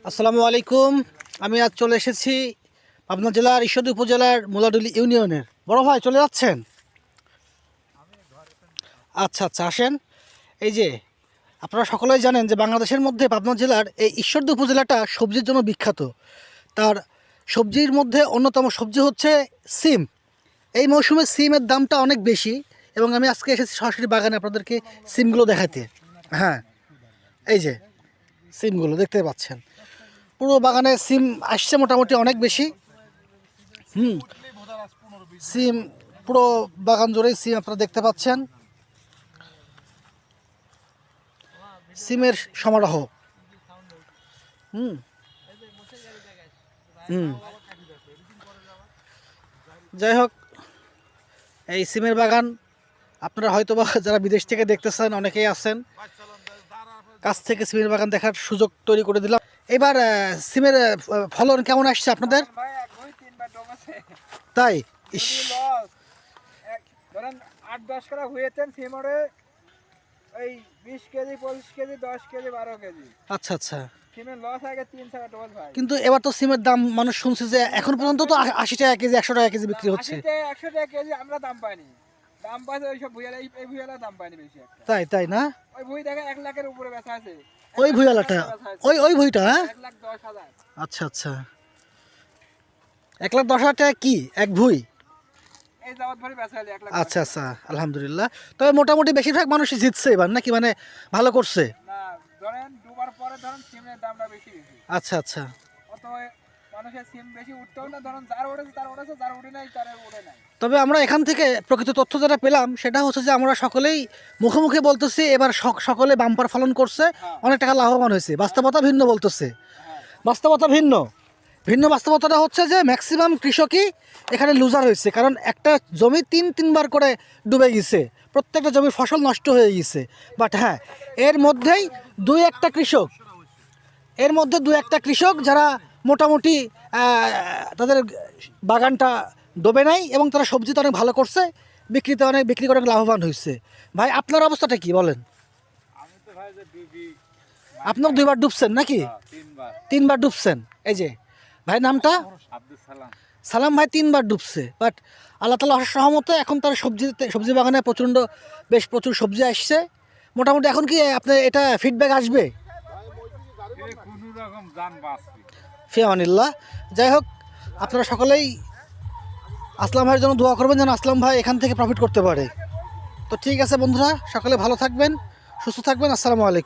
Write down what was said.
আসসালামু আলাইকুম। আমি আজ চলে এসেছি পাবনা জেলার ঈশ্বরদী উপজেলার মুলাডুলি ইউনিয়নের। বড় ভাই চলে যাচ্ছেন? আচ্ছা আচ্ছা, আসেন। এই যে আপনারা সকলেই জানেন যে বাংলাদেশের মধ্যে পাবনা জেলার এই ঈশ্বরদী উপজেলাটা সবজির জন্য বিখ্যাত। তার সবজির মধ্যে অন্যতম সবজি হচ্ছে সিম। এই মৌসুমে সিমের দামটা অনেক বেশি এবং আমি আজকে এসেছি সরাসরি বাগানে আপনাদেরকে সিমগুলো দেখাতে। হ্যাঁ, এই যে সিমগুলো দেখতে পাচ্ছেন, পুরো বাগানে সিম আসছে মোটামুটি অনেক বেশি। সিম পুরো বাগান জুড়েই সিম আপনারা দেখতে পাচ্ছেন। সিমের সমারোহ। হুম হুম যাই হোক, এই সিমের বাগান আপনারা হয়তো বা যারা বিদেশ থেকে দেখতেছেন অনেকেই আছেন, কাছ থেকে সিমের বাগান দেখার সুযোগ তৈরি করে দিলাম। এবার সিমের ফলন কেমন আসছে আপনাদের? তাই ইস, ধরেন 8-10 করা হয়েছেন সিমরে এই 20 কেজি 25 কেজি 10 কেজি 12 কেজি। আচ্ছা আচ্ছা, সিমের লস আগে 3 টাকা ডবল ভাই। কিন্তু এবার তো সিমের দাম মানুষ শুনছে যে এখন পর্যন্ত তো 80 টাকা কেজি 100 টাকা কেজি বিক্রি হচ্ছে। 80 টাকা 100 টাকা কেজি আমরা দাম পাইনি। দাম পাইছে ওই সব ভুইয়ালা, এই ভুইয়ালা দাম পাইনি বেশি একটা। তাই না? ওই ভুই দেখে 1 লাখের উপরে বেচা আছে। ওই ভুইয়ালাটা, ওই ভুইটা, হ্যাঁ 1,10,000। আচ্ছা আচ্ছা, 1,10,000 টাকা কি এক ভুই? এই যাওয়াত ভরে বেচা হলো 1 লাখ। আচ্ছা আচ্ছা, আলহামদুলিল্লাহ। তবে মোটামুটি বেশিরভাগ মানুষই জিতছে এবার, নাকি মানে ভালো করছে? না ধরেন দুবার পরে ধরেন সিমের দামটা বেশি বেশি। আচ্ছা আচ্ছা, অত মানুষের সিম বেশি উঠতেও না, ধরেন যার উঠেছে তার উঠেছে, যার উঠে নাই তার উঠে নাই। তবে আমরা এখান থেকে প্রকৃত তথ্য যেটা পেলাম সেটা হচ্ছে যে আমরা সকলেই মুখে মুখে বলতেছি এবার সকলে বাম্পার ফলন করছে, অনেক টাকা লাভবান হয়েছে। বাস্তবতা ভিন্ন বলতেছে, বাস্তবতা ভিন্ন। বাস্তবতাটা হচ্ছে যে ম্যাক্সিমাম কৃষকই এখানে লুজার হয়েছে, কারণ একটা জমি তিনবার করে ডুবে গেছে, প্রত্যেকটা জমির ফসল নষ্ট হয়ে গেছে। বাট হ্যাঁ, এর মধ্যে দু একটা কৃষক যারা মোটামুটি তাদের বাগানটা ডোবে নাই এবং তারা সবজিতে অনেক ভালো করছে, বিক্রি করে অনেক লাভবান হয়েছে। ভাই আপনার অবস্থাটা কি বলেন? আমি তো ভাই যে ডুবি আপনার 2বার ডুবছেন নাকি? 3বার ডুবছেন। এই যে ভাই নামটা আব্দুল সালাম। সালাম ভাই 3বার ডুবছে, বাট আল্লাহ তাআলা সহমতে এখন তার সবজি বাগানে প্রচুর সবজি আসছে মোটামুটি। এখন কি আপনার এটা ফিডব্যাক আসবে? ফিয়ামানিল্লাহ। যাই হোক, আপনারা সকলেই আসলাম ভাইয়ের জন্য দোয়া করবেন যেন আসলাম ভাই এখান থেকে প্রফিট করতে পারে। তো ঠিক আছে বন্ধুরা, সকলে ভালো থাকবেন, সুস্থ থাকবেন। আসসালামু আলাইকুম।